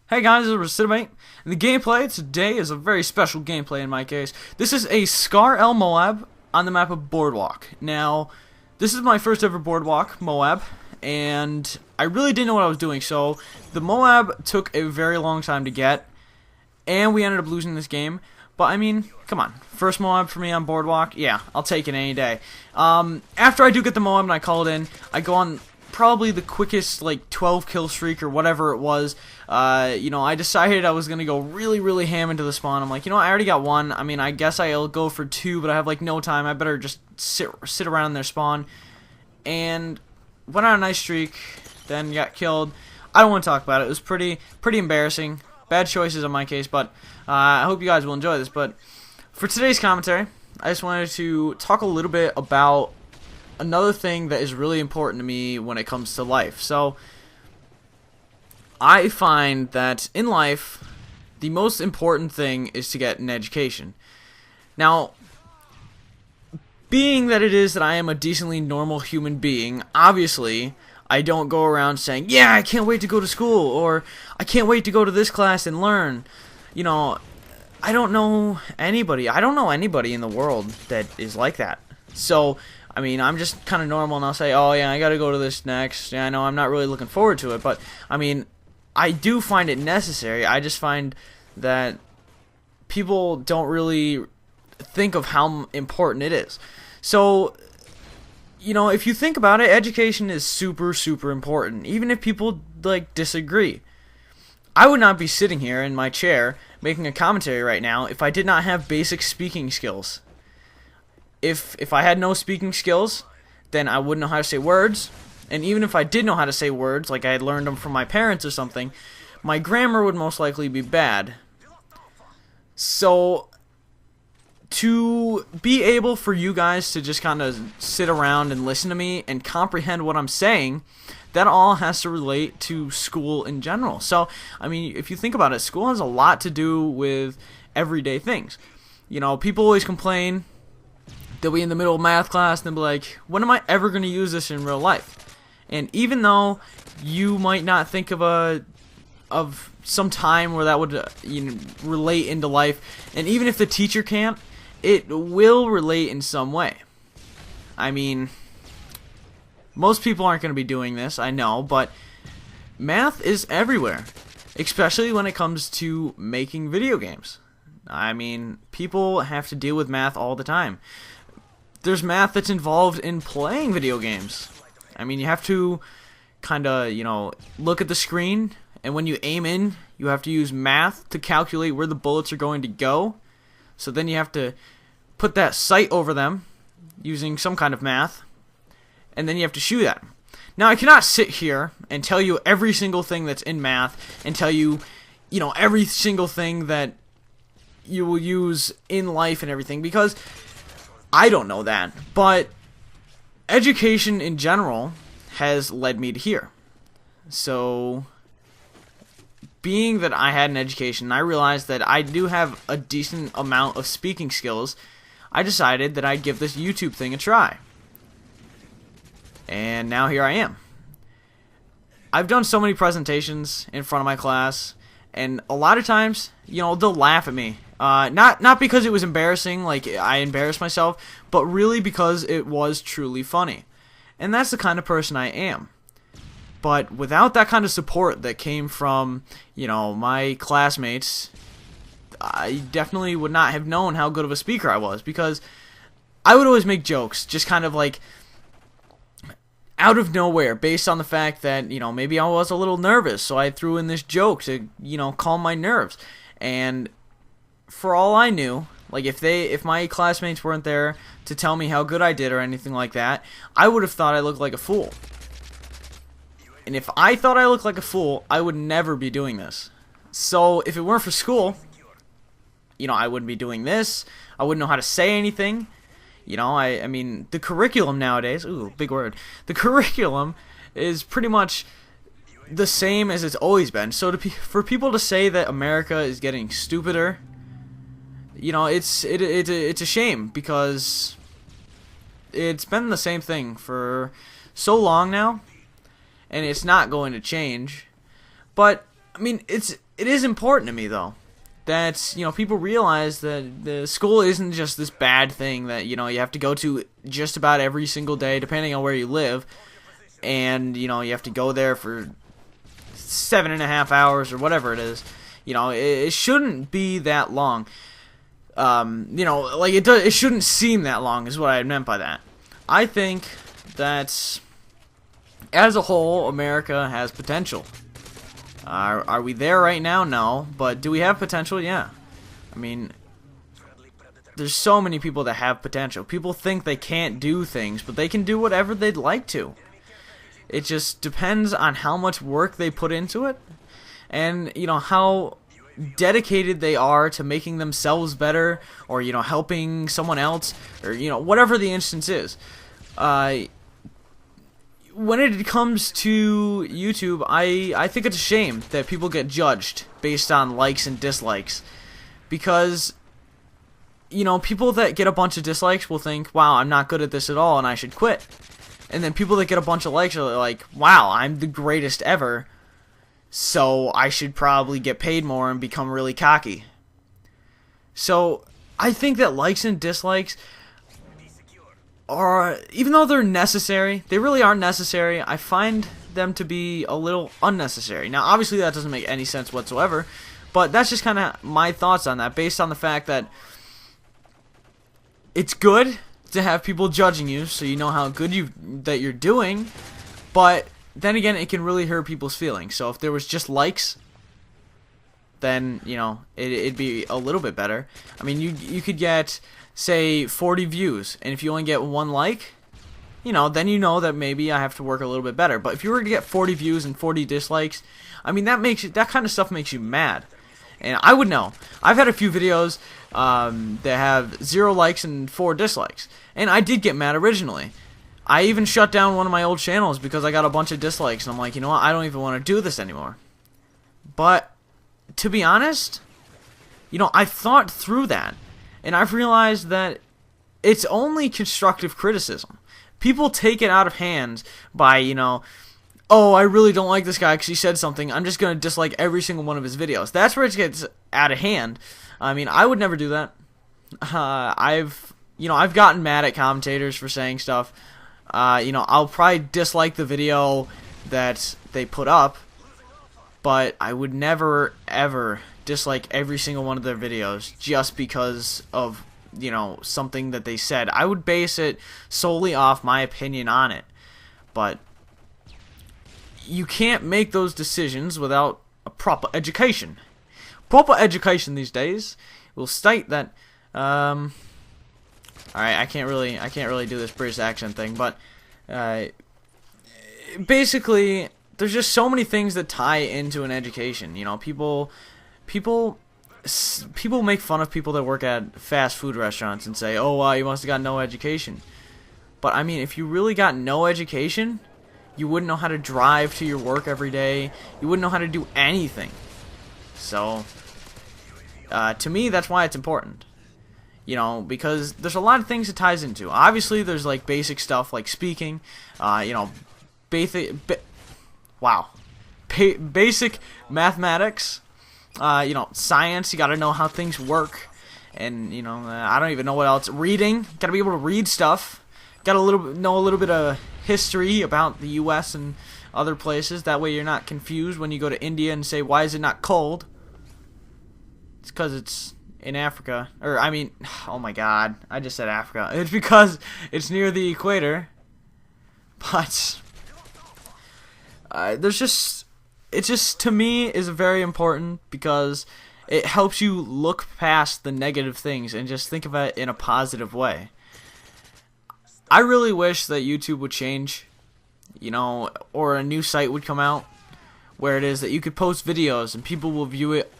Hey guys, this is xRecidivate, and the gameplay today is a very special gameplay in my case. This is a Scar L MOAB on the map of Boardwalk. Now, this is my first ever Boardwalk MOAB, and I really didn't know what I was doing, so the MOAB took a very long time to get, and we ended up losing this game. But, I mean, come on. First MOAB for me on Boardwalk? Yeah, I'll take it any day. After I do get the MOAB and I call it in, I go on probably the quickest, like, 12 kill streak or whatever it was. I decided I was going to go really ham into the spawn. I'm like, I already got one. I mean, I guess I'll go for two, but I have, like, no time. I better just sit around in their spawn. And went on a nice streak, then got killed. I don't want to talk about it. It was pretty embarrassing. Bad choices in my case, but I hope you guys will enjoy this. But for today's commentary, I just wanted to talk a little bit about another thing that is really important to me when it comes to life. So, I find that in life, the most important thing is to get an education. Now, being that it is that I am a decently normal human being, obviously, I don't go around saying, yeah, I can't wait to go to school, or I can't wait to go to this class and learn. I don't know anybody. I don't know anybody in the world that is like that. So, I mean, I'm just kind of normal, and I'll say, oh, yeah, I gotta go to this next. Yeah, I know I'm not really looking forward to it, but, I mean, I do find it necessary. I just find that people don't really think of how important it is. So, if you think about it, education is super important, even if people, like, disagree. I would not be sitting here in my chair making a commentary right now if I did not have basic speaking skills. If I had no speaking skills, then I wouldn't know how to say words. And even if I did know how to say words, like I had learned them from my parents or something, my grammar would most likely be bad. So, to be able for you guys to just kind of sit around and listen to me and comprehend what I'm saying, that all has to relate to school in general. So, I mean, if you think about it, school has a lot to do with everyday things. People always complain. They'll be in the middle of math class and they'll be like, when am I ever going to use this in real life? And even though you might not think of some time where that would relate into life, and even if the teacher can't, it will relate in some way. I mean, most people aren't going to be doing this, I know, but math is everywhere, especially when it comes to making video games. I mean, people have to deal with math all the time. There's math that's involved in playing video games. I mean, you have to kind of, look at the screen, and when you aim in, you have to use math to calculate where the bullets are going to go. So then you have to put that sight over them using some kind of math, and then you have to shoot at them. Now, I cannot sit here and tell you every single thing that's in math and tell you, every single thing that you will use in life and everything, because I don't know that. But education in general has led me to here. So, being that I had an education, I realized that I do have a decent amount of speaking skills. I decided that I'd give this YouTube thing a try. And now here I am. I've done so many presentations in front of my class, and a lot of times, they'll laugh at me. Not because it was embarrassing, like I embarrassed myself, but really because it was truly funny. And that's the kind of person I am. But without that kind of support that came from, my classmates, I definitely would not have known how good of a speaker I was, because I would always make jokes, just kind of like out of nowhere, based on the fact that, maybe I was a little nervous, so I threw in this joke to, calm my nerves. And for all I knew, like if my classmates weren't there to tell me how good I did or anything like that, I would have thought I looked like a fool. And if I thought I looked like a fool, I would never be doing this. So if it weren't for school, I wouldn't be doing this. I wouldn't know how to say anything. I mean, the curriculum nowadays, ooh, big word. The curriculum is pretty much the same as it's always been. So for people to say that America is getting stupider, it's a shame, because it's been the same thing for so long now, and it's not going to change. But I mean, it is important to me though that, you know, people realize that the school isn't just this bad thing that, you know, you have to go to just about every single day depending on where you live, and, you know, you have to go there for 7.5 hours or whatever it is. You know, it shouldn't be that long. You know, like it shouldn't seem that long is what I meant by that. I think that as a whole, America has potential. Are we there right now? No. But do we have potential? Yeah. I mean, there's so many people that have potential. People think they can't do things, but they can do whatever they'd like to. It just depends on how much work they put into it, and, you know, how dedicated they are to making themselves better, or, you know, helping someone else, or, you know, whatever the instance is. When it comes to YouTube, I think it's a shame that people get judged based on likes and dislikes, because, you know, people that get a bunch of dislikes will think, wow, I'm not good at this at all and I should quit. And then people that get a bunch of likes are like, wow, I'm the greatest ever, so I should probably get paid more and become really cocky. So I think that likes and dislikes are, even though they're necessary, they really are necessary, I find them to be a little unnecessary. Now, obviously that doesn't make any sense whatsoever, but that's just kind of my thoughts on that, based on the fact that it's good to have people judging you, so you know how good that you're doing, but then again, it can really hurt people's feelings. So if there was just likes, then, you know, it'd be a little bit better. I mean, you could get, say, 40 views, and if you only get 1 like, you know, then you know that maybe I have to work a little bit better. But if you were to get 40 views and 40 dislikes, I mean, that kind of stuff makes you mad. And I would know. I've had a few videos that have 0 likes and 4 dislikes, and I did get mad originally. I even shut down one of my old channels because I got a bunch of dislikes, and I'm like, you know what, I don't even want to do this anymore. But to be honest, you know, I've thought through that, and I've realized that it's only constructive criticism. People take it out of hand by, you know, oh, I really don't like this guy because he said something, I'm just going to dislike every single one of his videos. That's where it gets out of hand. I mean, I would never do that. I've gotten mad at commentators for saying stuff. You know, I'll probably dislike the video that they put up, but I would never, ever dislike every single one of their videos just because of, you know, something that they said. I would base it solely off my opinion on it. But you can't make those decisions without a proper education. Proper education these days will state that, alright, I can't really do this British accent thing, but basically, there's just so many things that tie into an education. You know, people make fun of people that work at fast food restaurants and say, oh, you must have got no education. But I mean, if you really got no education, you wouldn't know how to drive to your work every day. You wouldn't know how to do anything. So, to me, that's why it's important. You know, because there's a lot of things it ties into. Obviously, there's like basic stuff like speaking. You know, basic mathematics. You know, science. You got to know how things work, and you know, I don't even know what else. Reading. Got to be able to read stuff. Got to know a little bit of history about the U.S. and other places. That way, you're not confused when you go to India and say, "Why is it not cold?" It's because it's in Africa, or I mean, oh my God, I just said Africa. It's because it's near the equator. But it just to me is very important because it helps you look past the negative things and just think of it in a positive way. I really wish that YouTube would change, you know, or a new site would come out where it is that you could post videos and people will view it,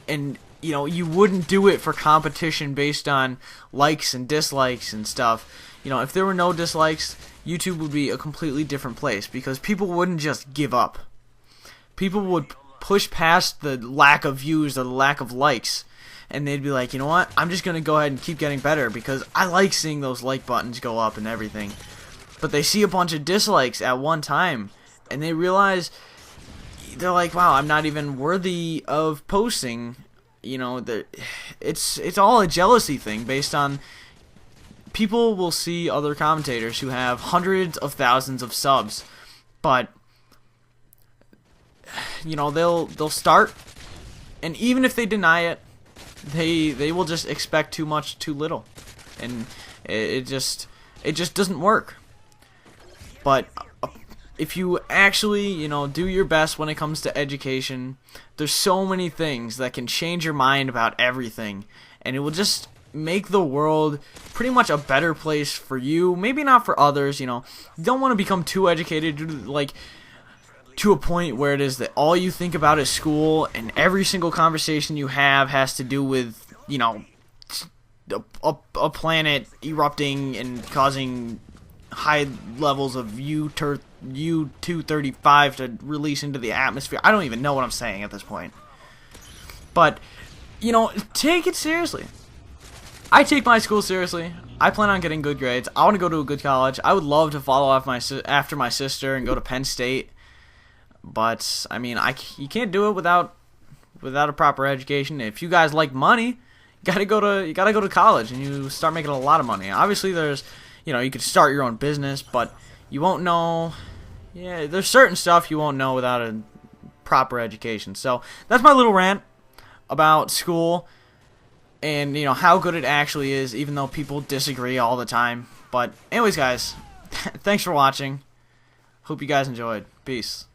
and you know, you wouldn't do it for competition based on likes and dislikes and stuff. You know, if there were no dislikes, YouTube would be a completely different place because people wouldn't just give up. People would push past the lack of views or the lack of likes, and they'd be like, you know what, I'm just going to go ahead and keep getting better because I like seeing those like buttons go up and everything. But they see a bunch of dislikes at one time, and they realize they're like, wow, I'm not even worthy of posting. You know, it's all a jealousy thing based on people will see other commentators who have hundreds of thousands of subs, but you know, they'll start, and even if they deny it, they will just expect too much too little, and it just doesn't work. But if you actually, you know, do your best when it comes to education, there's so many things that can change your mind about everything, and it will just make the world pretty much a better place for you. Maybe not for others, you know. You don't want to become too educated, like to a point where it is that all you think about is school, and every single conversation you have has to do with, you know, a planet erupting and causing high levels of U-235 to release into the atmosphere. I don't even know what I'm saying at this point. But, you know, take it seriously. I take my school seriously. I plan on getting good grades. I want to go to a good college. I would love to follow after my sister and go to Penn State. But, I mean, you can't do it without a proper education. If you guys like money, you gotta go to college and you start making a lot of money. Obviously, there's, you know, you could start your own business, but you won't know. Yeah, there's certain stuff you won't know without a proper education. So that's my little rant about school and, you know, how good it actually is, even though people disagree all the time. But anyways, guys, thanks for watching. Hope you guys enjoyed. Peace.